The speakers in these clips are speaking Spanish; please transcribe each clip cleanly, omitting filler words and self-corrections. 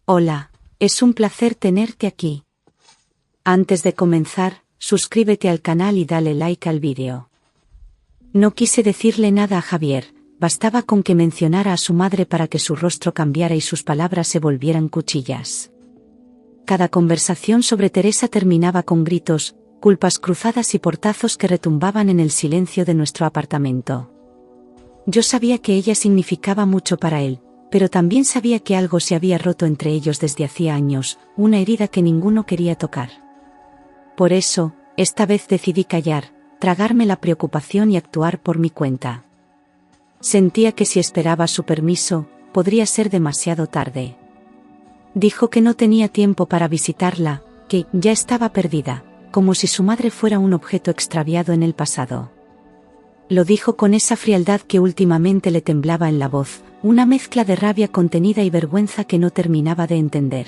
Hola, es un placer tenerte aquí. Antes de comenzar, suscríbete al canal y dale like al vídeo. No quise decirle nada a Javier, bastaba con que mencionara a su madre para que su rostro cambiara y sus palabras se volvieran cuchillas. Cada conversación sobre Teresa terminaba con gritos, culpas cruzadas y portazos que retumbaban en el silencio de nuestro apartamento. Yo sabía que ella significaba mucho para él, pero también sabía que algo se había roto entre ellos desde hacía años, una herida que ninguno quería tocar. Por eso, esta vez decidí callar, tragarme la preocupación y actuar por mi cuenta. Sentía que si esperaba su permiso, podría ser demasiado tarde. Dijo que no tenía tiempo para visitarla, que ya estaba perdida, como si su madre fuera un objeto extraviado en el pasado. Lo dijo con esa frialdad que últimamente le temblaba en la voz, una mezcla de rabia contenida y vergüenza que no terminaba de entender.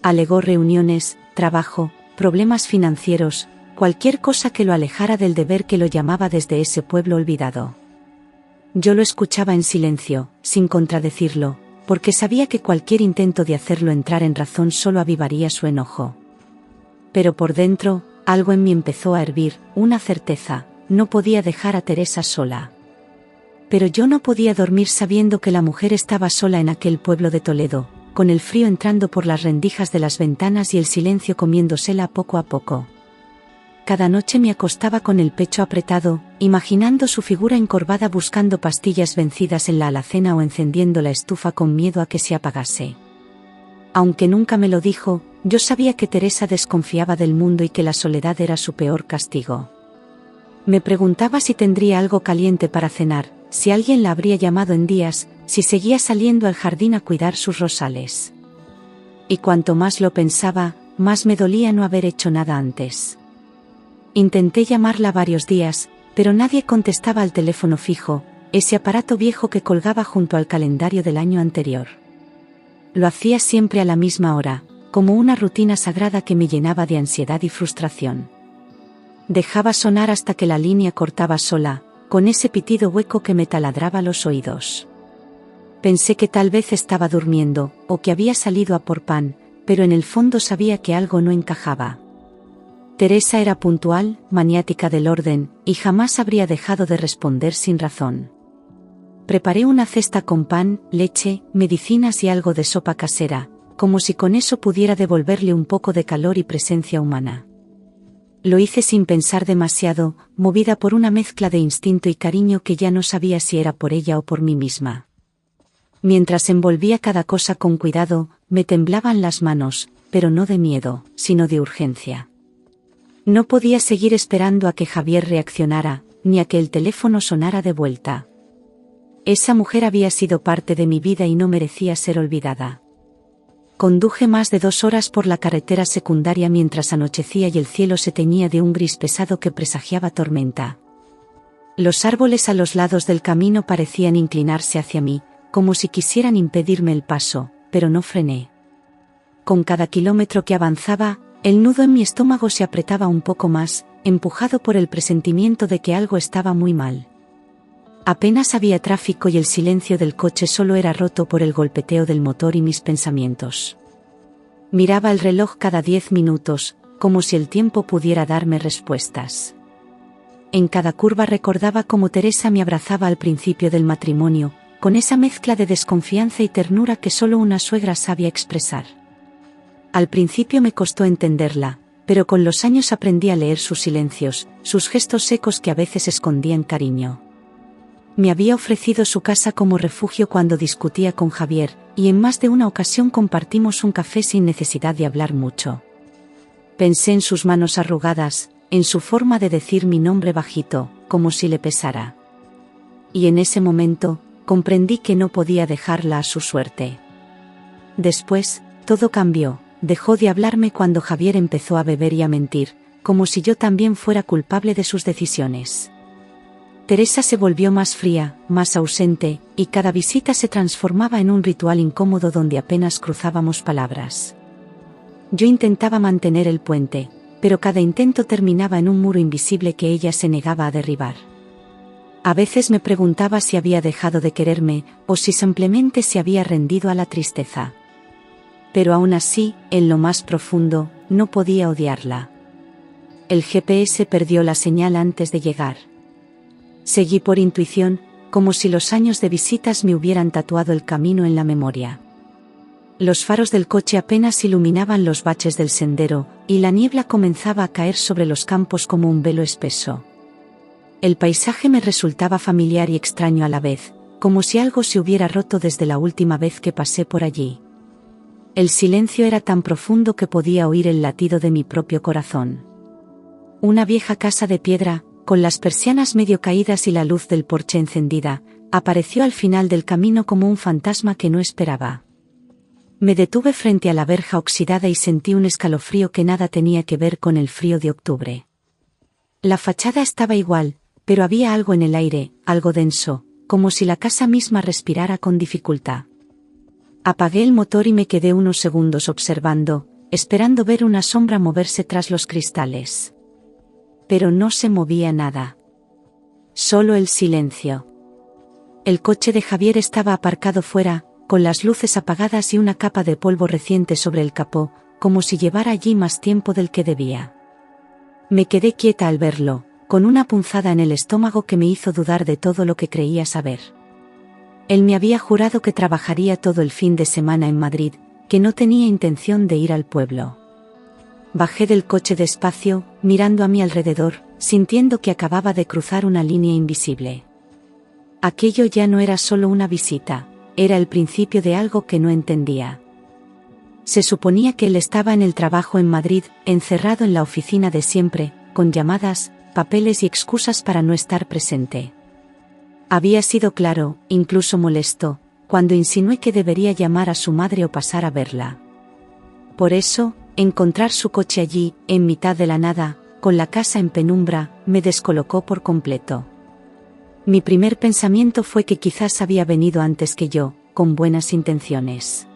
Alegó reuniones, trabajo, problemas financieros, cualquier cosa que lo alejara del deber que lo llamaba desde ese pueblo olvidado. Yo lo escuchaba en silencio, sin contradecirlo, porque sabía que cualquier intento de hacerlo entrar en razón solo avivaría su enojo. Pero por dentro, algo en mí empezó a hervir, una certeza: no podía dejar a Teresa sola. Pero yo no podía dormir sabiendo que la mujer estaba sola en aquel pueblo de Toledo, con el frío entrando por las rendijas de las ventanas y el silencio comiéndosela poco a poco. Cada noche me acostaba con el pecho apretado, imaginando su figura encorvada buscando pastillas vencidas en la alacena o encendiendo la estufa con miedo a que se apagase. Aunque nunca me lo dijo, yo sabía que Teresa desconfiaba del mundo y que la soledad era su peor castigo. Me preguntaba si tendría algo caliente para cenar, si alguien la habría llamado en días, si seguía saliendo al jardín a cuidar sus rosales. Y cuanto más lo pensaba, más me dolía no haber hecho nada antes. Intenté llamarla varios días, pero nadie contestaba al teléfono fijo, ese aparato viejo que colgaba junto al calendario del año anterior. Lo hacía siempre a la misma hora, como una rutina sagrada que me llenaba de ansiedad y frustración. Dejaba sonar hasta que la línea cortaba sola, con ese pitido hueco que me taladraba los oídos. Pensé que tal vez estaba durmiendo, o que había salido a por pan, pero en el fondo sabía que algo no encajaba. Teresa era puntual, maniática del orden, y jamás habría dejado de responder sin razón. Preparé una cesta con pan, leche, medicinas y algo de sopa casera, como si con eso pudiera devolverle un poco de calor y presencia humana. Lo hice sin pensar demasiado, movida por una mezcla de instinto y cariño que ya no sabía si era por ella o por mí misma. Mientras envolvía cada cosa con cuidado, me temblaban las manos, pero no de miedo, sino de urgencia. No podía seguir esperando a que Javier reaccionara, ni a que el teléfono sonara de vuelta. Esa mujer había sido parte de mi vida y no merecía ser olvidada. Conduje más de 2 horas por la carretera secundaria mientras anochecía y el cielo se teñía de un gris pesado que presagiaba tormenta. Los árboles a los lados del camino parecían inclinarse hacia mí, como si quisieran impedirme el paso, pero no frené. Con cada kilómetro que avanzaba, el nudo en mi estómago se apretaba un poco más, empujado por el presentimiento de que algo estaba muy mal. Apenas había tráfico y el silencio del coche solo era roto por el golpeteo del motor y mis pensamientos. Miraba el reloj cada 10 minutos, como si el tiempo pudiera darme respuestas. En cada curva recordaba cómo Teresa me abrazaba al principio del matrimonio, con esa mezcla de desconfianza y ternura que solo una suegra sabía expresar. Al principio me costó entenderla, pero con los años aprendí a leer sus silencios, sus gestos secos que a veces escondían cariño. Me había ofrecido su casa como refugio cuando discutía con Javier, y en más de una ocasión compartimos un café sin necesidad de hablar mucho. Pensé en sus manos arrugadas, en su forma de decir mi nombre bajito, como si le pesara. Y en ese momento, comprendí que no podía dejarla a su suerte. Después, todo cambió, dejó de hablarme cuando Javier empezó a beber y a mentir, como si yo también fuera culpable de sus decisiones. Teresa se volvió más fría, más ausente, y cada visita se transformaba en un ritual incómodo donde apenas cruzábamos palabras. Yo intentaba mantener el puente, pero cada intento terminaba en un muro invisible que ella se negaba a derribar. A veces me preguntaba si había dejado de quererme, o si simplemente se había rendido a la tristeza. Pero aún así, en lo más profundo, no podía odiarla. El GPS perdió la señal antes de llegar. Seguí por intuición, como si los años de visitas me hubieran tatuado el camino en la memoria. Los faros del coche apenas iluminaban los baches del sendero, y la niebla comenzaba a caer sobre los campos como un velo espeso. El paisaje me resultaba familiar y extraño a la vez, como si algo se hubiera roto desde la última vez que pasé por allí. El silencio era tan profundo que podía oír el latido de mi propio corazón. Una vieja casa de piedra, con las persianas medio caídas y la luz del porche encendida, apareció al final del camino como un fantasma que no esperaba. Me detuve frente a la verja oxidada y sentí un escalofrío que nada tenía que ver con el frío de octubre. La fachada estaba igual, pero había algo en el aire, algo denso, como si la casa misma respirara con dificultad. Apagué el motor y me quedé unos segundos observando, esperando ver una sombra moverse tras los cristales. Pero no se movía nada. Solo el silencio. El coche de Javier estaba aparcado fuera, con las luces apagadas y una capa de polvo reciente sobre el capó, como si llevara allí más tiempo del que debía. Me quedé quieta al verlo, con una punzada en el estómago que me hizo dudar de todo lo que creía saber. Él me había jurado que trabajaría todo el fin de semana en Madrid, que no tenía intención de ir al pueblo. Bajé del coche despacio, mirando a mi alrededor, sintiendo que acababa de cruzar una línea invisible. Aquello ya no era solo una visita, era el principio de algo que no entendía. Se suponía que él estaba en el trabajo en Madrid, encerrado en la oficina de siempre, con llamadas, papeles y excusas para no estar presente. Había sido claro, incluso molesto, cuando insinué que debería llamar a su madre o pasar a verla. Por eso, encontrar su coche allí, en mitad de la nada, con la casa en penumbra, me descolocó por completo. Mi primer pensamiento fue que quizás había venido antes que yo, con buenas intenciones.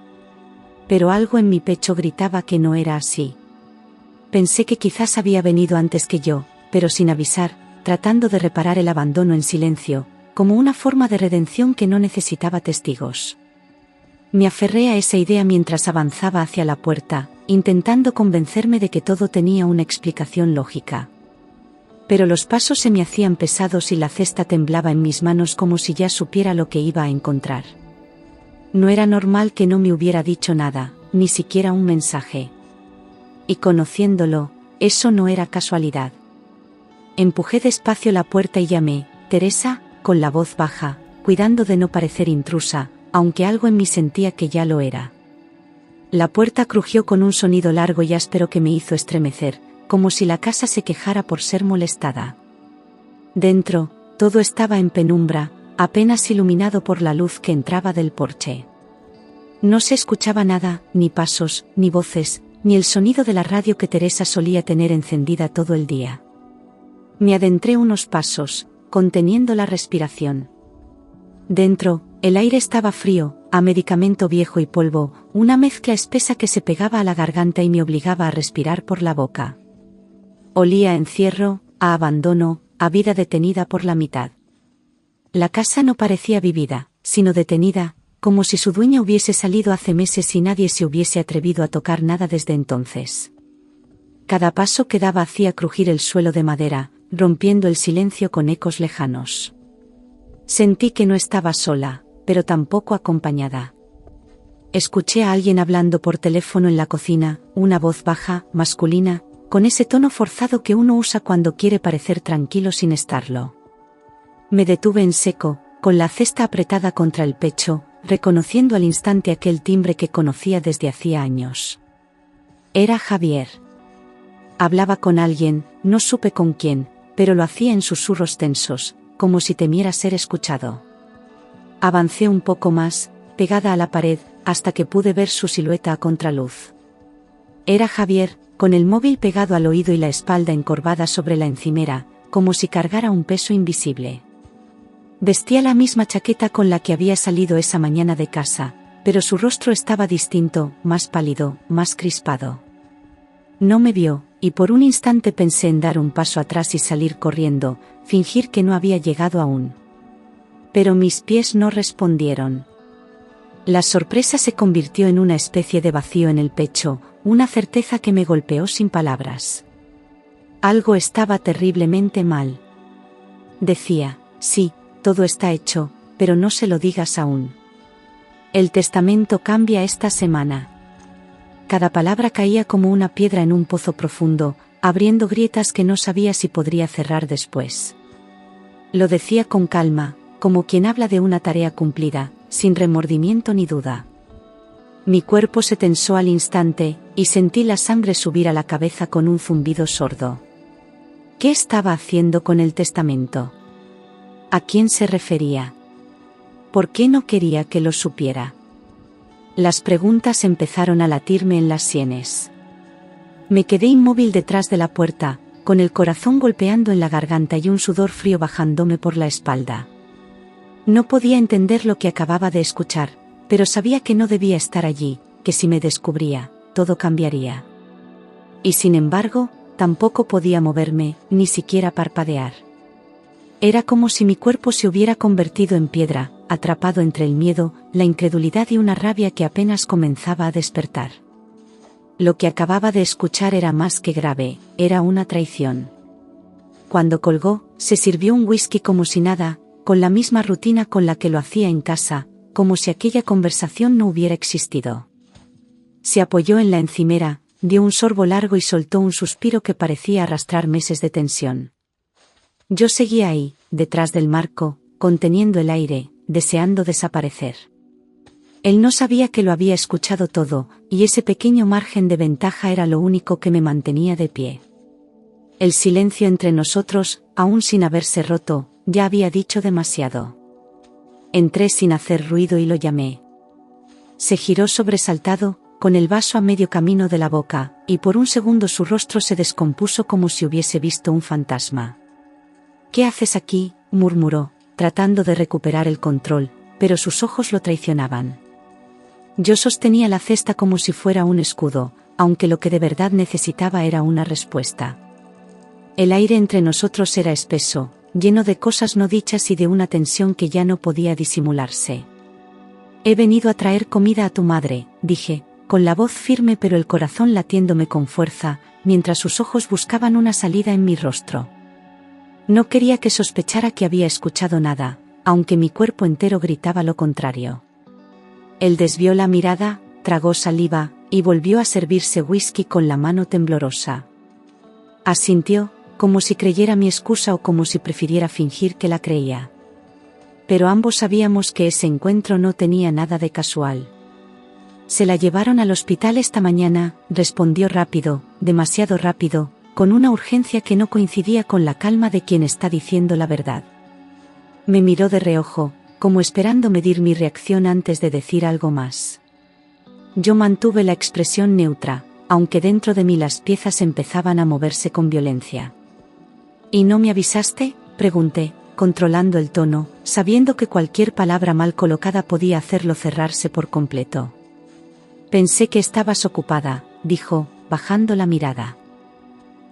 Pero algo en mi pecho gritaba que no era así. Pensé que quizás había venido antes que yo, pero sin avisar, tratando de reparar el abandono en silencio, como una forma de redención que no necesitaba testigos. Me aferré a esa idea mientras avanzaba hacia la puerta, intentando convencerme de que todo tenía una explicación lógica. Pero los pasos se me hacían pesados y la cesta temblaba en mis manos como si ya supiera lo que iba a encontrar. No era normal que no me hubiera dicho nada, ni siquiera un mensaje. Y conociéndolo, eso no era casualidad. Empujé despacio la puerta y llamé, «Teresa», con la voz baja, cuidando de no parecer intrusa, aunque algo en mí sentía que ya lo era. La puerta crujió con un sonido largo y áspero que me hizo estremecer, como si la casa se quejara por ser molestada. Dentro, todo estaba en penumbra, apenas iluminado por la luz que entraba del porche. No se escuchaba nada, ni pasos, ni voces, ni el sonido de la radio que Teresa solía tener encendida todo el día. Me adentré unos pasos, conteniendo la respiración. Dentro, el aire estaba frío, a medicamento viejo y polvo, una mezcla espesa que se pegaba a la garganta y me obligaba a respirar por la boca. Olía a encierro, a abandono, a vida detenida por la mitad. La casa no parecía vivida, sino detenida, como si su dueña hubiese salido hace meses y nadie se hubiese atrevido a tocar nada desde entonces. Cada paso que daba hacía crujir el suelo de madera, rompiendo el silencio con ecos lejanos. Sentí que no estaba sola, pero tampoco acompañada. Escuché a alguien hablando por teléfono en la cocina, una voz baja, masculina, con ese tono forzado que uno usa cuando quiere parecer tranquilo sin estarlo. Me detuve en seco, con la cesta apretada contra el pecho, reconociendo al instante aquel timbre que conocía desde hacía años. Era Javier. Hablaba con alguien, no supe con quién, pero lo hacía en susurros tensos, como si temiera ser escuchado. Avancé un poco más, pegada a la pared, hasta que pude ver su silueta a contraluz. Era Javier, con el móvil pegado al oído y la espalda encorvada sobre la encimera, como si cargara un peso invisible. Vestía la misma chaqueta con la que había salido esa mañana de casa, pero su rostro estaba distinto, más pálido, más crispado. No me vio, y por un instante pensé en dar un paso atrás y salir corriendo, fingir que no había llegado aún. Pero mis pies no respondieron. La sorpresa se convirtió en una especie de vacío en el pecho, una certeza que me golpeó sin palabras. Algo estaba terriblemente mal. Decía, sí, todo está hecho, pero no se lo digas aún. El testamento cambia esta semana. Cada palabra caía como una piedra en un pozo profundo, abriendo grietas que no sabía si podría cerrar después. Lo decía con calma, como quien habla de una tarea cumplida, sin remordimiento ni duda. Mi cuerpo se tensó al instante, y sentí la sangre subir a la cabeza con un zumbido sordo. ¿Qué estaba haciendo con el testamento? ¿A quién se refería? ¿Por qué no quería que lo supiera? Las preguntas empezaron a latirme en las sienes. Me quedé inmóvil detrás de la puerta, con el corazón golpeando en la garganta y un sudor frío bajándome por la espalda. No podía entender lo que acababa de escuchar, pero sabía que no debía estar allí, que si me descubría, todo cambiaría. Y sin embargo, tampoco podía moverme, ni siquiera parpadear. Era como si mi cuerpo se hubiera convertido en piedra, atrapado entre el miedo, la incredulidad y una rabia que apenas comenzaba a despertar. Lo que acababa de escuchar era más que grave, era una traición. Cuando colgó, se sirvió un whisky como si nada, con la misma rutina con la que lo hacía en casa, como si aquella conversación no hubiera existido. Se apoyó en la encimera, dio un sorbo largo y soltó un suspiro que parecía arrastrar meses de tensión. Yo seguía ahí, detrás del marco, conteniendo el aire, deseando desaparecer. Él no sabía que lo había escuchado todo, y ese pequeño margen de ventaja era lo único que me mantenía de pie. El silencio entre nosotros, aún sin haberse roto, ya había dicho demasiado. Entré sin hacer ruido y lo llamé. Se giró sobresaltado, con el vaso a medio camino de la boca, y por un segundo su rostro se descompuso como si hubiese visto un fantasma. «¿Qué haces aquí?», murmuró, tratando de recuperar el control, pero sus ojos lo traicionaban. Yo sostenía la cesta como si fuera un escudo, aunque lo que de verdad necesitaba era una respuesta. El aire entre nosotros era espeso, lleno de cosas no dichas y de una tensión que ya no podía disimularse. «He venido a traer comida a tu madre», dije, con la voz firme pero el corazón latiéndome con fuerza, mientras sus ojos buscaban una salida en mi rostro. No quería que sospechara que había escuchado nada, aunque mi cuerpo entero gritaba lo contrario. Él desvió la mirada, tragó saliva, y volvió a servirse whisky con la mano temblorosa. Asintió, como si creyera mi excusa o como si prefiriera fingir que la creía. Pero ambos sabíamos que ese encuentro no tenía nada de casual. «Se la llevaron al hospital esta mañana», respondió rápido, demasiado rápido, con una urgencia que no coincidía con la calma de quien está diciendo la verdad. Me miró de reojo, como esperando medir mi reacción antes de decir algo más. Yo mantuve la expresión neutra, aunque dentro de mí las piezas empezaban a moverse con violencia. «¿Y no me avisaste?», pregunté, controlando el tono, sabiendo que cualquier palabra mal colocada podía hacerlo cerrarse por completo. «Pensé que estabas ocupada», dijo, bajando la mirada.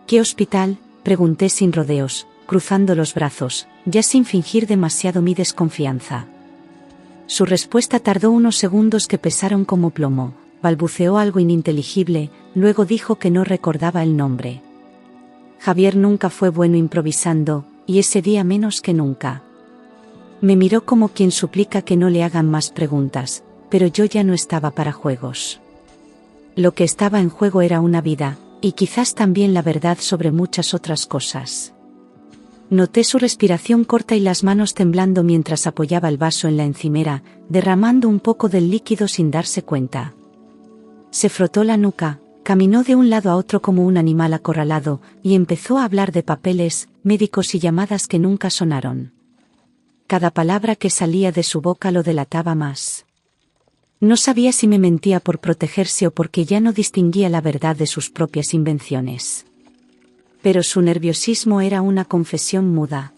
«¿Qué hospital?», pregunté sin rodeos, cruzando los brazos, ya sin fingir demasiado mi desconfianza. Su respuesta tardó unos segundos que pesaron como plomo, balbuceó algo ininteligible, luego dijo que no recordaba el nombre. Javier nunca fue bueno improvisando, y ese día menos que nunca. Me miró como quien suplica que no le hagan más preguntas, pero yo ya no estaba para juegos. Lo que estaba en juego era una vida, y quizás también la verdad sobre muchas otras cosas. Noté su respiración corta y las manos temblando mientras apoyaba el vaso en la encimera, derramando un poco del líquido sin darse cuenta. Se frotó la nuca, caminó de un lado a otro como un animal acorralado, y empezó a hablar de papeles, médicos y llamadas que nunca sonaron. Cada palabra que salía de su boca lo delataba más. No sabía si me mentía por protegerse o porque ya no distinguía la verdad de sus propias invenciones. Pero su nerviosismo era una confesión muda.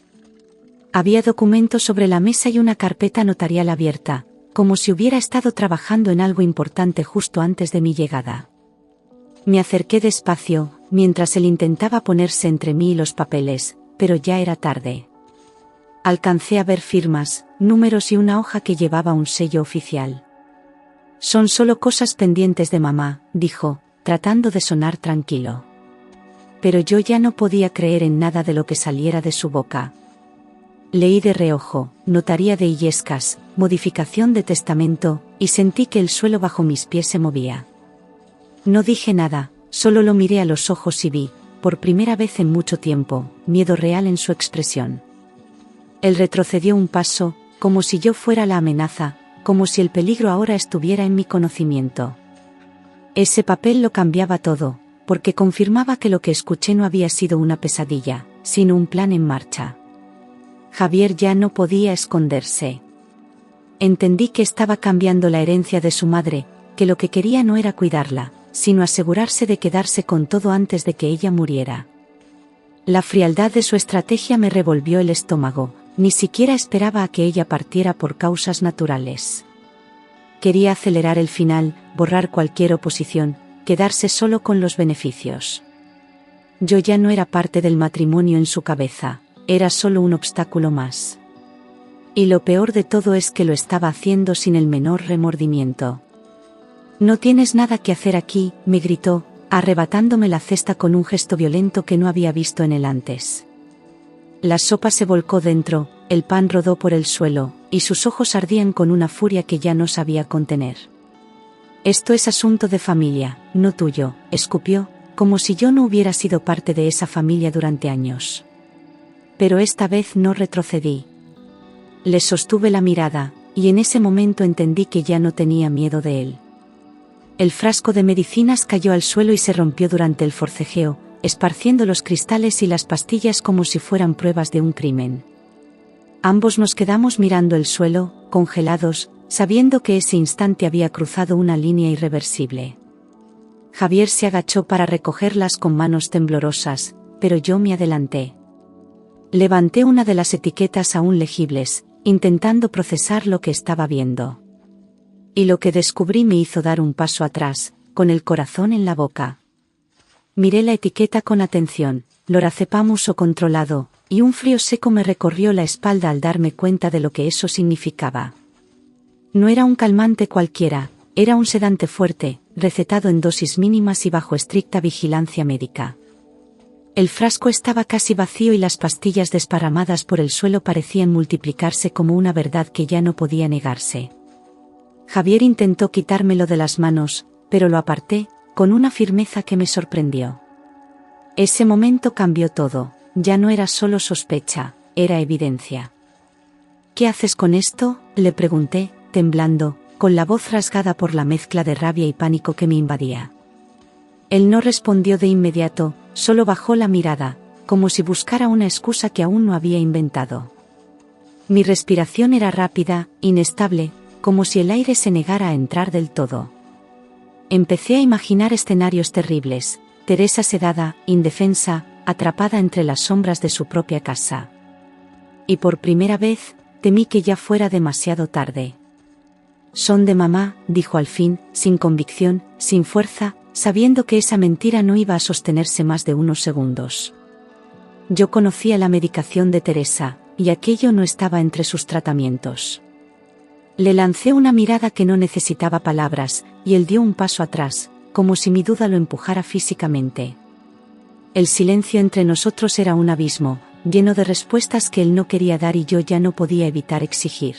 Había documentos sobre la mesa y una carpeta notarial abierta, como si hubiera estado trabajando en algo importante justo antes de mi llegada. Me acerqué despacio, mientras él intentaba ponerse entre mí y los papeles, pero ya era tarde. Alcancé a ver firmas, números y una hoja que llevaba un sello oficial. Son solo cosas pendientes de mamá, dijo, tratando de sonar tranquilo. Pero yo ya no podía creer en nada de lo que saliera de su boca. Leí de reojo, notaría de Illescas, modificación de testamento, y sentí que el suelo bajo mis pies se movía. No dije nada, solo lo miré a los ojos y vi, por primera vez en mucho tiempo, miedo real en su expresión. Él retrocedió un paso, como si yo fuera la amenaza, como si el peligro ahora estuviera en mi conocimiento. Ese papel lo cambiaba todo, porque confirmaba que lo que escuché no había sido una pesadilla, sino un plan en marcha. Javier ya no podía esconderse. Entendí que estaba cambiando la herencia de su madre, que lo que quería no era cuidarla, sino asegurarse de quedarse con todo antes de que ella muriera. La frialdad de su estrategia me revolvió el estómago, ni siquiera esperaba a que ella partiera por causas naturales. Quería acelerar el final, borrar cualquier oposición, quedarse solo con los beneficios. Yo ya no era parte del matrimonio en su cabeza, era solo un obstáculo más. Y lo peor de todo es que lo estaba haciendo sin el menor remordimiento. «No tienes nada que hacer aquí», me gritó, arrebatándome la cesta con un gesto violento que no había visto en él antes. La sopa se volcó dentro, el pan rodó por el suelo, y sus ojos ardían con una furia que ya no sabía contener. «Esto es asunto de familia, no tuyo», escupió, como si yo no hubiera sido parte de esa familia durante años. Pero esta vez no retrocedí. Le sostuve la mirada, y en ese momento entendí que ya no tenía miedo de él. El frasco de medicinas cayó al suelo y se rompió durante el forcejeo, esparciendo los cristales y las pastillas como si fueran pruebas de un crimen. Ambos nos quedamos mirando el suelo, congelados, sabiendo que ese instante había cruzado una línea irreversible. Javier se agachó para recogerlas con manos temblorosas, pero yo me adelanté. Levanté una de las etiquetas aún legibles, intentando procesar lo que estaba viendo. Y lo que descubrí me hizo dar un paso atrás, con el corazón en la boca. Miré la etiqueta con atención, lorazepam uso controlado, y un frío seco me recorrió la espalda al darme cuenta de lo que eso significaba. No era un calmante cualquiera, era un sedante fuerte, recetado en dosis mínimas y bajo estricta vigilancia médica. El frasco estaba casi vacío y las pastillas desparramadas por el suelo parecían multiplicarse como una verdad que ya no podía negarse. Javier intentó quitármelo de las manos, pero lo aparté, con una firmeza que me sorprendió. Ese momento cambió todo, ya no era solo sospecha, era evidencia. «¿Qué haces con esto?», le pregunté, temblando, con la voz rasgada por la mezcla de rabia y pánico que me invadía. Él no respondió de inmediato, solo bajó la mirada, como si buscara una excusa que aún no había inventado. Mi respiración era rápida, inestable, como si el aire se negara a entrar del todo. Empecé a imaginar escenarios terribles, Teresa sedada, indefensa, atrapada entre las sombras de su propia casa. Y por primera vez, temí que ya fuera demasiado tarde. «Son de mamá», dijo al fin, sin convicción, sin fuerza, sabiendo que esa mentira no iba a sostenerse más de unos segundos. Yo conocía la medicación de Teresa, y aquello no estaba entre sus tratamientos. Le lancé una mirada que no necesitaba palabras, y él dio un paso atrás, como si mi duda lo empujara físicamente. El silencio entre nosotros era un abismo, lleno de respuestas que él no quería dar y yo ya no podía evitar exigir.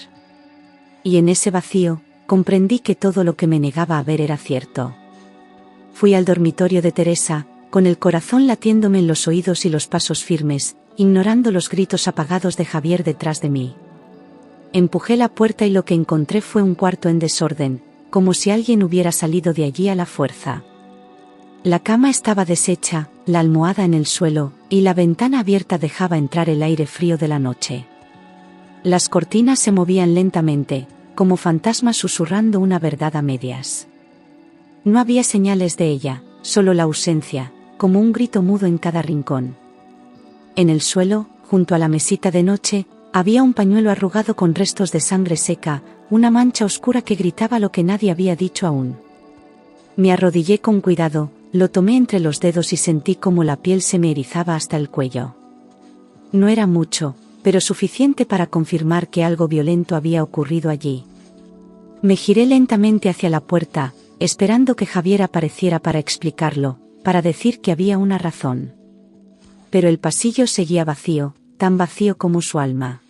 Y en ese vacío, comprendí que todo lo que me negaba a ver era cierto. Fui al dormitorio de Teresa, con el corazón latiéndome en los oídos y los pasos firmes, ignorando los gritos apagados de Javier detrás de mí. Empujé la puerta y lo que encontré fue un cuarto en desorden, como si alguien hubiera salido de allí a la fuerza. La cama estaba deshecha, la almohada en el suelo, y la ventana abierta dejaba entrar el aire frío de la noche. Las cortinas se movían lentamente, como fantasmas susurrando una verdad a medias. No había señales de ella, solo la ausencia, como un grito mudo en cada rincón. En el suelo, junto a la mesita de noche, había un pañuelo arrugado con restos de sangre seca, una mancha oscura que gritaba lo que nadie había dicho aún. Me arrodillé con cuidado, lo tomé entre los dedos y sentí como la piel se me erizaba hasta el cuello. No era mucho, pero suficiente para confirmar que algo violento había ocurrido allí. Me giré lentamente hacia la puerta, esperando que Javier apareciera para explicarlo, para decir que había una razón. Pero el pasillo seguía vacío, tan vacío como su alma.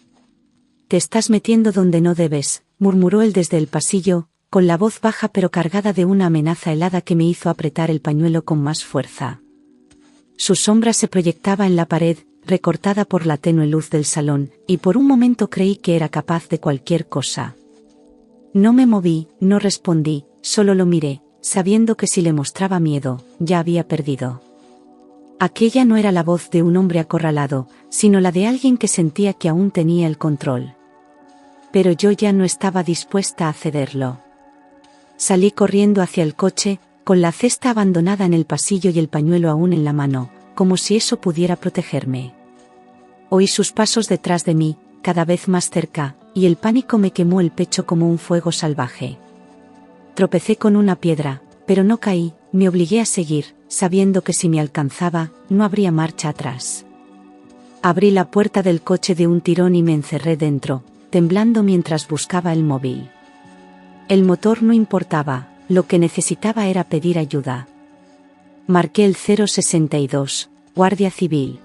«Te estás metiendo donde no debes», murmuró él desde el pasillo, con la voz baja pero cargada de una amenaza helada que me hizo apretar el pañuelo con más fuerza. Su sombra se proyectaba en la pared, recortada por la tenue luz del salón, y por un momento creí que era capaz de cualquier cosa. No me moví, no respondí, solo lo miré, sabiendo que si le mostraba miedo, ya había perdido. Aquella no era la voz de un hombre acorralado, sino la de alguien que sentía que aún tenía el control. Pero yo ya no estaba dispuesta a cederlo. Salí corriendo hacia el coche, con la cesta abandonada en el pasillo y el pañuelo aún en la mano, como si eso pudiera protegerme. Oí sus pasos detrás de mí, cada vez más cerca, y el pánico me quemó el pecho como un fuego salvaje. Tropecé con una piedra, pero no caí, me obligué a seguir, sabiendo que si me alcanzaba, no habría marcha atrás. Abrí la puerta del coche de un tirón y me encerré dentro, temblando mientras buscaba el móvil. El motor no importaba, lo que necesitaba era pedir ayuda. Marqué el 062, Guardia Civil.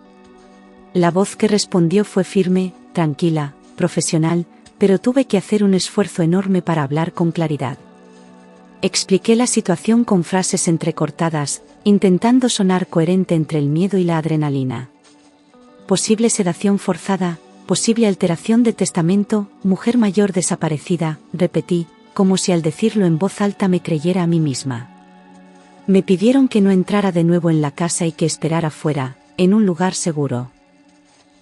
La voz que respondió fue firme, tranquila, profesional, pero tuve que hacer un esfuerzo enorme para hablar con claridad. Expliqué la situación con frases entrecortadas, intentando sonar coherente entre el miedo y la adrenalina. Posible sedación forzada, posible alteración de testamento, mujer mayor desaparecida, repetí, como si al decirlo en voz alta me creyera a mí misma. Me pidieron que no entrara de nuevo en la casa y que esperara fuera, en un lugar seguro.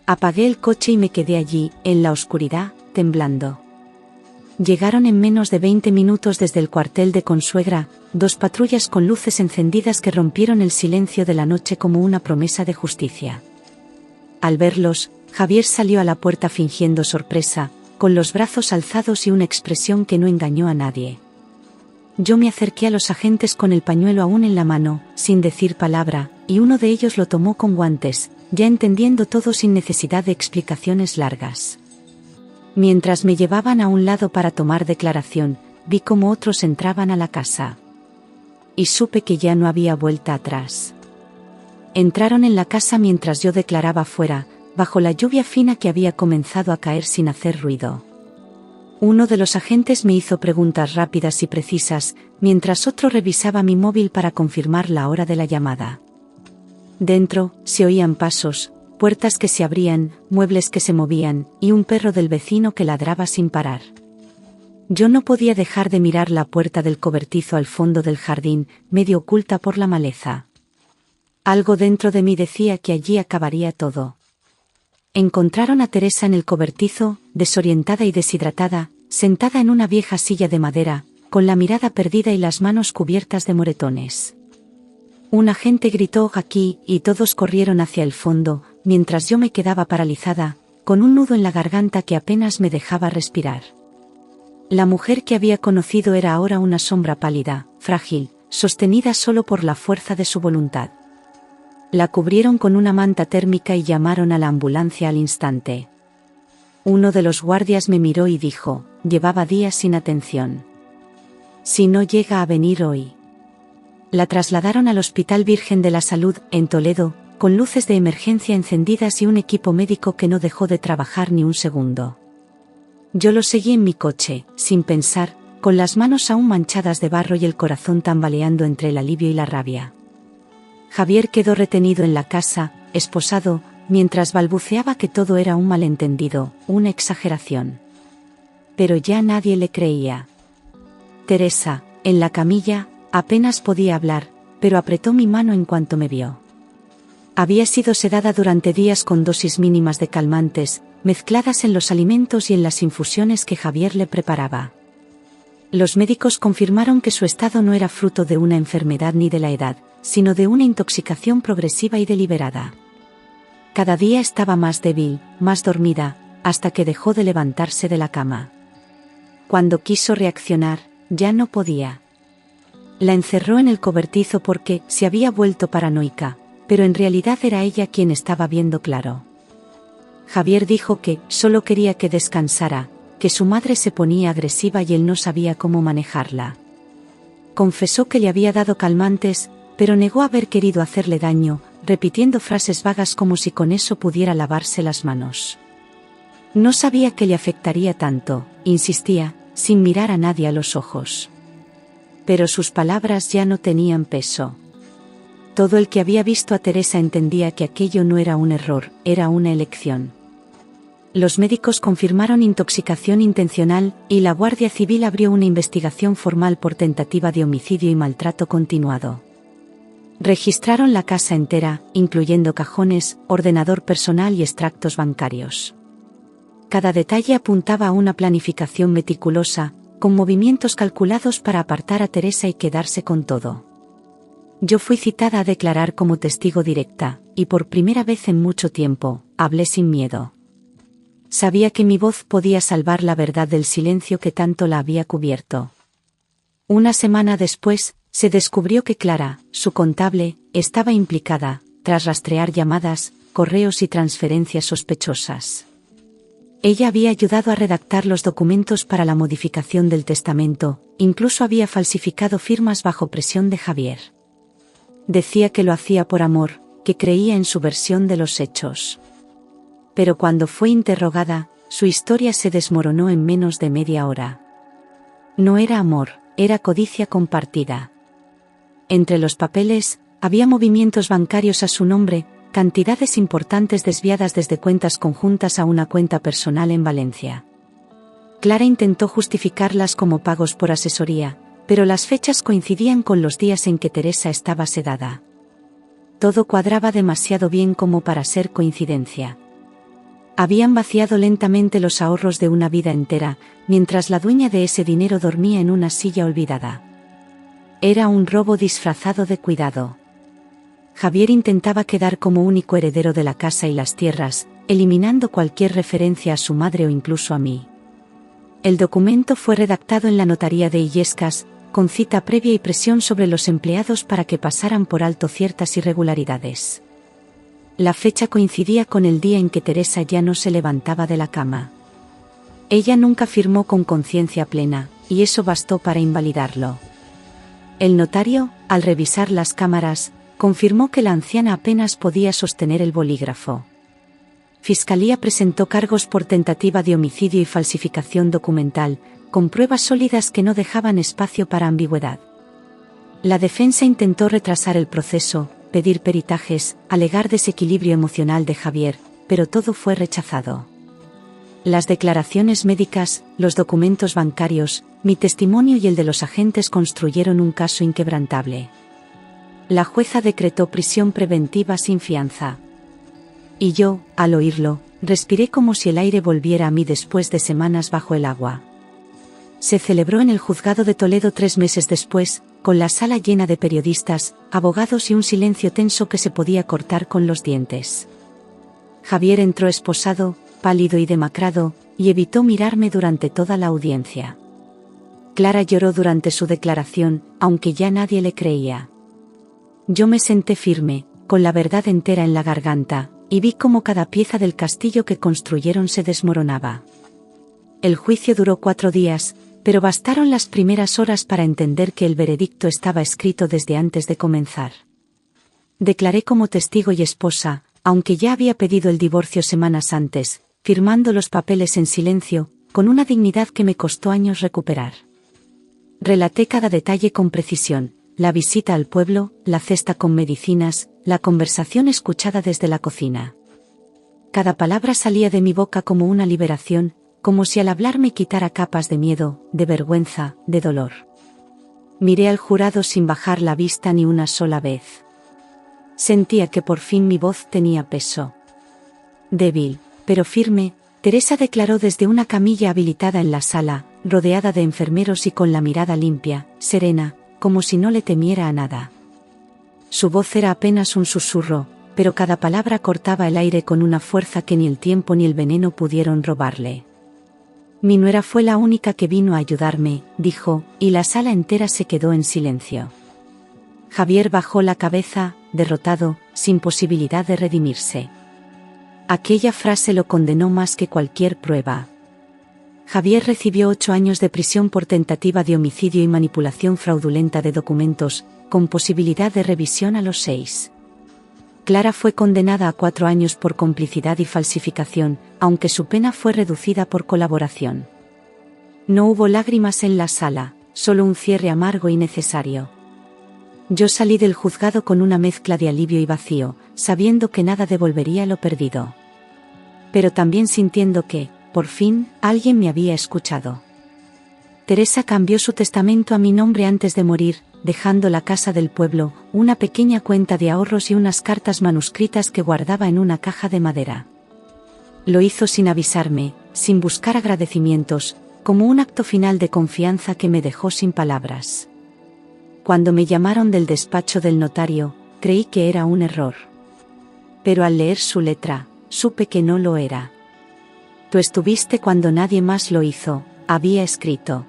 Apagué el coche y me quedé allí, en la oscuridad, temblando. Llegaron en menos de 20 minutos desde el cuartel de Consuegra, 2 patrullas con luces encendidas que rompieron el silencio de la noche como una promesa de justicia. Al verlos, Javier salió a la puerta fingiendo sorpresa, con los brazos alzados y una expresión que no engañó a nadie. Yo me acerqué a los agentes con el pañuelo aún en la mano, sin decir palabra, y uno de ellos lo tomó con guantes, ya entendiendo todo sin necesidad de explicaciones largas. Mientras me llevaban a un lado para tomar declaración, vi cómo otros entraban a la casa. Y supe que ya no había vuelta atrás. Entraron en la casa mientras yo declaraba fuera, bajo la lluvia fina que había comenzado a caer sin hacer ruido. Uno de los agentes me hizo preguntas rápidas y precisas, mientras otro revisaba mi móvil para confirmar la hora de la llamada. Dentro, se oían pasos, puertas que se abrían, muebles que se movían, y un perro del vecino que ladraba sin parar. Yo no podía dejar de mirar la puerta del cobertizo al fondo del jardín, medio oculta por la maleza. Algo dentro de mí decía que allí acabaría todo. Encontraron a Teresa en el cobertizo, desorientada y deshidratada, sentada en una vieja silla de madera, con la mirada perdida y las manos cubiertas de moretones. Un agente gritó «aquí», y todos corrieron hacia el fondo, mientras yo me quedaba paralizada, con un nudo en la garganta que apenas me dejaba respirar. La mujer que había conocido era ahora una sombra pálida, frágil, sostenida solo por la fuerza de su voluntad. La cubrieron con una manta térmica y llamaron a la ambulancia al instante. Uno de los guardias me miró y dijo, llevaba días sin atención. Si no llega a venir hoy. La trasladaron al Hospital Virgen de la Salud, en Toledo, con luces de emergencia encendidas y un equipo médico que no dejó de trabajar ni un segundo. Yo lo seguí en mi coche, sin pensar, con las manos aún manchadas de barro y el corazón tambaleando entre el alivio y la rabia. Javier quedó retenido en la casa, esposado, mientras balbuceaba que todo era un malentendido, una exageración. Pero ya nadie le creía. Teresa, en la camilla, apenas podía hablar, pero apretó mi mano en cuanto me vio. Había sido sedada durante días con dosis mínimas de calmantes, mezcladas en los alimentos y en las infusiones que Javier le preparaba. Los médicos confirmaron que su estado no era fruto de una enfermedad ni de la edad, sino de una intoxicación progresiva y deliberada. Cada día estaba más débil, más dormida, hasta que dejó de levantarse de la cama. Cuando quiso reaccionar, ya no podía. La encerró en el cobertizo porque se había vuelto paranoica, pero en realidad era ella quien estaba viendo claro. Javier dijo que solo quería que descansara, que su madre se ponía agresiva y él no sabía cómo manejarla. Confesó que le había dado calmantes, pero negó haber querido hacerle daño, repitiendo frases vagas como si con eso pudiera lavarse las manos. No sabía que le afectaría tanto, insistía, sin mirar a nadie a los ojos. Pero sus palabras ya no tenían peso. Todo el que había visto a Teresa entendía que aquello no era un error, era una elección. Los médicos confirmaron intoxicación intencional, y la Guardia Civil abrió una investigación formal por tentativa de homicidio y maltrato continuado. Registraron la casa entera, incluyendo cajones, ordenador personal y extractos bancarios. Cada detalle apuntaba a una planificación meticulosa, con movimientos calculados para apartar a Teresa y quedarse con todo. Yo fui citada a declarar como testigo directa, y por primera vez en mucho tiempo, hablé sin miedo. Sabía que mi voz podía salvar la verdad del silencio que tanto la había cubierto. Una semana después, se descubrió que Clara, su contable, estaba implicada, tras rastrear llamadas, correos y transferencias sospechosas. Ella había ayudado a redactar los documentos para la modificación del testamento, incluso había falsificado firmas bajo presión de Javier. Decía que lo hacía por amor, que creía en su versión de los hechos. Pero cuando fue interrogada, su historia se desmoronó en menos de media hora. No era amor, era codicia compartida. Entre los papeles, había movimientos bancarios a su nombre, cantidades importantes desviadas desde cuentas conjuntas a una cuenta personal en Valencia. Clara intentó justificarlas como pagos por asesoría, pero las fechas coincidían con los días en que Teresa estaba sedada. Todo cuadraba demasiado bien como para ser coincidencia. Habían vaciado lentamente los ahorros de una vida entera, mientras la dueña de ese dinero dormía en una silla olvidada. Era un robo disfrazado de cuidado. Javier intentaba quedar como único heredero de la casa y las tierras, eliminando cualquier referencia a su madre o incluso a mí. El documento fue redactado en la notaría de Illescas, con cita previa y presión sobre los empleados para que pasaran por alto ciertas irregularidades. La fecha coincidía con el día en que Teresa ya no se levantaba de la cama. Ella nunca firmó con conciencia plena, y eso bastó para invalidarlo. El notario, al revisar las cámaras, confirmó que la anciana apenas podía sostener el bolígrafo. Fiscalía presentó cargos por tentativa de homicidio y falsificación documental, con pruebas sólidas que no dejaban espacio para ambigüedad. La defensa intentó retrasar el proceso, pedir peritajes, alegar desequilibrio emocional de Javier, pero todo fue rechazado. Las declaraciones médicas, los documentos bancarios, mi testimonio y el de los agentes construyeron un caso inquebrantable. La jueza decretó prisión preventiva sin fianza. Y yo, al oírlo, respiré como si el aire volviera a mí después de semanas bajo el agua. Se celebró en el juzgado de Toledo 3 meses después, con la sala llena de periodistas, abogados y un silencio tenso que se podía cortar con los dientes. Javier entró esposado, pálido y demacrado, y evitó mirarme durante toda la audiencia. Clara lloró durante su declaración, aunque ya nadie le creía. Yo me senté firme, con la verdad entera en la garganta, y vi cómo cada pieza del castillo que construyeron se desmoronaba. El juicio duró 4 días, pero bastaron las primeras horas para entender que el veredicto estaba escrito desde antes de comenzar. Declaré como testigo y esposa, aunque ya había pedido el divorcio semanas antes, firmando los papeles en silencio, con una dignidad que me costó años recuperar. Relaté cada detalle con precisión, la visita al pueblo, la cesta con medicinas, la conversación escuchada desde la cocina. Cada palabra salía de mi boca como una liberación, como si al hablar me quitara capas de miedo, de vergüenza, de dolor. Miré al jurado sin bajar la vista ni una sola vez. Sentía que por fin mi voz tenía peso. Débil, pero firme, Teresa declaró desde una camilla habilitada en la sala, rodeada de enfermeros y con la mirada limpia, serena, como si no le temiera a nada. Su voz era apenas un susurro, pero cada palabra cortaba el aire con una fuerza que ni el tiempo ni el veneno pudieron robarle. Mi nuera fue la única que vino a ayudarme, dijo, y la sala entera se quedó en silencio. Javier bajó la cabeza, derrotado, sin posibilidad de redimirse. Aquella frase lo condenó más que cualquier prueba. Javier recibió 8 años de prisión por tentativa de homicidio y manipulación fraudulenta de documentos, con posibilidad de revisión a los 6. Clara fue condenada a 4 años por complicidad y falsificación, aunque su pena fue reducida por colaboración. No hubo lágrimas en la sala, solo un cierre amargo y necesario. Yo salí del juzgado con una mezcla de alivio y vacío, sabiendo que nada devolvería lo perdido. Pero también sintiendo que, por fin, alguien me había escuchado. Teresa cambió su testamento a mi nombre antes de morir, dejando la casa del pueblo, una pequeña cuenta de ahorros y unas cartas manuscritas que guardaba en una caja de madera. Lo hizo sin avisarme, sin buscar agradecimientos, como un acto final de confianza que me dejó sin palabras. Cuando me llamaron del despacho del notario, creí que era un error. Pero al leer su letra, supe que no lo era. Tú estuviste cuando nadie más lo hizo, había escrito.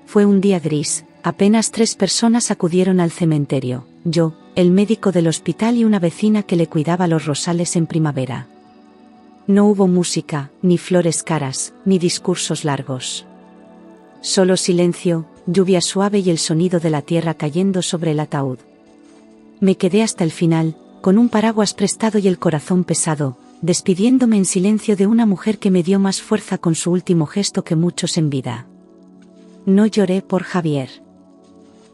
Fue un día gris, apenas 3 personas acudieron al cementerio, yo, el médico del hospital y una vecina que le cuidaba los rosales en primavera. No hubo música, ni flores caras, ni discursos largos. Solo silencio, lluvia suave y el sonido de la tierra cayendo sobre el ataúd. Me quedé hasta el final, con un paraguas prestado y el corazón pesado, despidiéndome en silencio de una mujer que me dio más fuerza con su último gesto que muchos en vida. No lloré por Javier.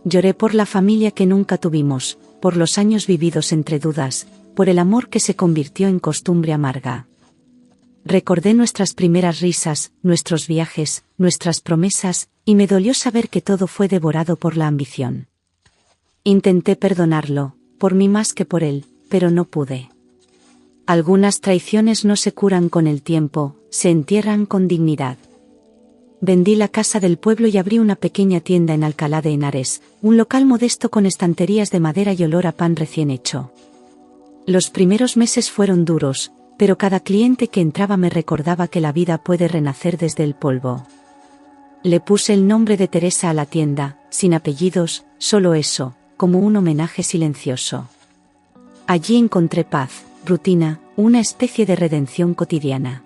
Lloré por la familia que nunca tuvimos, por los años vividos entre dudas, por el amor que se convirtió en costumbre amarga. Recordé nuestras primeras risas, nuestros viajes, nuestras promesas, y me dolió saber que todo fue devorado por la ambición. Intenté perdonarlo, por mí más que por él, pero no pude. Algunas traiciones no se curan con el tiempo, se entierran con dignidad. Vendí la casa del pueblo y abrí una pequeña tienda en Alcalá de Henares, un local modesto con estanterías de madera y olor a pan recién hecho. Los primeros meses fueron duros, pero cada cliente que entraba me recordaba que la vida puede renacer desde el polvo. Le puse el nombre de Teresa a la tienda, sin apellidos, solo eso, como un homenaje silencioso. Allí encontré paz, rutina, una especie de redención cotidiana.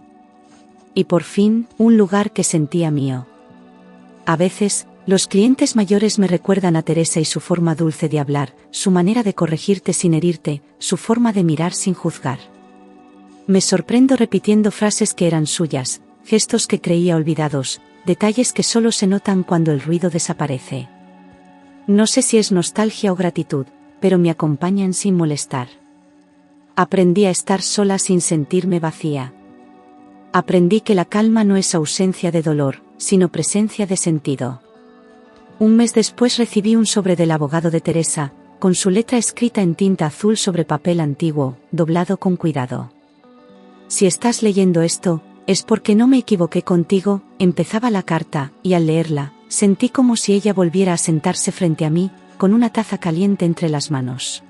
Y por fin, un lugar que sentía mío. A veces, los clientes mayores me recuerdan a Teresa y su forma dulce de hablar, su manera de corregirte sin herirte, su forma de mirar sin juzgar. Me sorprendo repitiendo frases que eran suyas, gestos que creía olvidados, detalles que solo se notan cuando el ruido desaparece. No sé si es nostalgia o gratitud, pero me acompañan sin molestar. Aprendí a estar sola sin sentirme vacía. Aprendí que la calma no es ausencia de dolor, sino presencia de sentido. Un mes después recibí un sobre del abogado de Teresa, con su letra escrita en tinta azul sobre papel antiguo, doblado con cuidado. Si estás leyendo esto, es porque no me equivoqué contigo, empezaba la carta, y al leerla, sentí como si ella volviera a sentarse frente a mí, con una taza caliente entre las manos.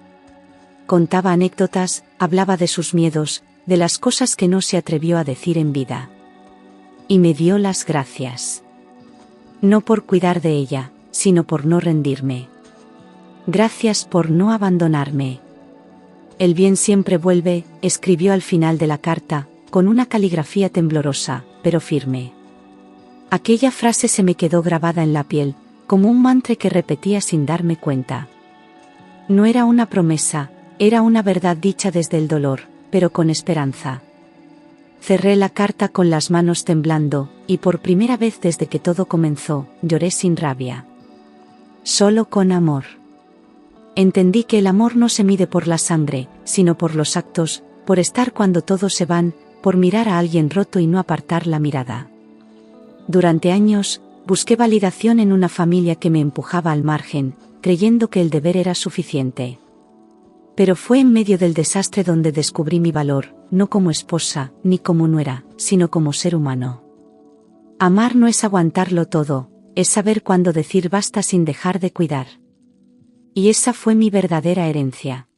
Contaba anécdotas, hablaba de sus miedos, de las cosas que no se atrevió a decir en vida. Y me dio las gracias. No por cuidar de ella, sino por no rendirme. Gracias por no abandonarme. El bien siempre vuelve, escribió al final de la carta, con una caligrafía temblorosa, pero firme. Aquella frase se me quedó grabada en la piel, como un mantra que repetía sin darme cuenta. No era una promesa, era una verdad dicha desde el dolor, pero con esperanza. Cerré la carta con las manos temblando, y por primera vez desde que todo comenzó, lloré sin rabia. Solo con amor. Entendí que el amor no se mide por la sangre, sino por los actos, por estar cuando todos se van, por mirar a alguien roto y no apartar la mirada. Durante años, busqué validación en una familia que me empujaba al margen, creyendo que el deber era suficiente. Pero fue en medio del desastre donde descubrí mi valor, no como esposa, ni como nuera, sino como ser humano. Amar no es aguantarlo todo, es saber cuándo decir basta sin dejar de cuidar. Y esa fue mi verdadera herencia.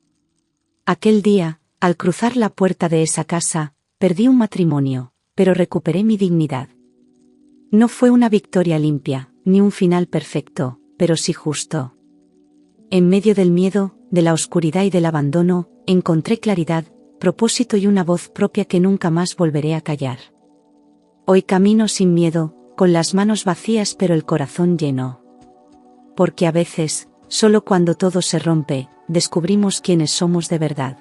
Aquel día, al cruzar la puerta de esa casa, perdí un matrimonio, pero recuperé mi dignidad. No fue una victoria limpia, ni un final perfecto, pero sí justo. En medio del miedo, de la oscuridad y del abandono, encontré claridad, propósito y una voz propia que nunca más volveré a callar. Hoy camino sin miedo, con las manos vacías pero el corazón lleno. Porque a veces, solo cuando todo se rompe, descubrimos quiénes somos de verdad.